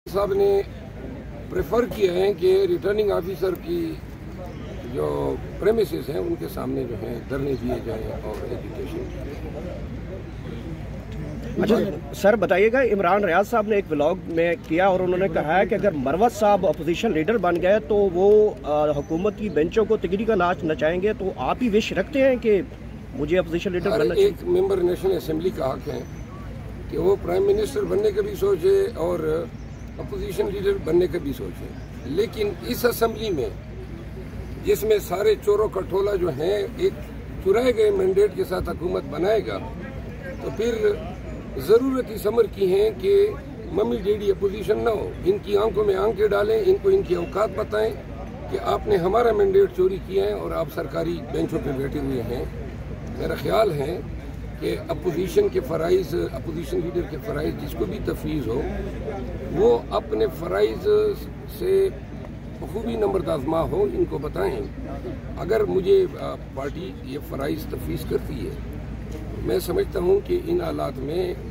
साहब ने प्रेफर किया है कि रिटर्निंग ऑफिसर की जो प्रेमिसेस हैं उनके सामने जो है धरने दिए जाएं और एजुकेशन। अच्छा सर बताइएगा, इमरान रियाज साहब ने एक व्लॉग में किया और उन्होंने कहा है कि अगर मरवत साहब अपोजिशन लीडर बन गए तो वो हुकूमत की बेंचों को तिगड़ी का नाच नचाएंगे, तो आप ही विश रखते हैं कि मुझे अपोजिशन लीडर बनना चाहिए? एक मेंबर नेशनल असेंबली का हक है कि वो प्राइम मिनिस्टर बनने का भी सोचे और अपोजिशन लीडर बनने का भी सोचे, लेकिन इस असेंबली में जिसमें सारे चोरों का टोला जो है एक चुराए गए मैंडेट के साथ हुकूमत बनाएगा, तो फिर ज़रूरत इस अमर की है कि मम्मी डैडी अपोजिशन ना हो, इनकी आंखों में आंखें डालें, इनको इनकी औकात बताएं कि आपने हमारा मैंडेट चोरी किया है और आप सरकारी बेंचों पर बैठे हुए हैं। मेरा ख्याल है कि अपोजिशन के फ़राइज़, अपोजिशन लीडर के फ़राइज़ जिसको भी तफवीज़ हो, वो अपने फ़राइज़ से बखूबी नंबरदाज़मा हो, इनको बताएं। अगर मुझे पार्टी ये फ़राइज़ तफवीज़ करती है, मैं समझता हूँ कि इन हालात में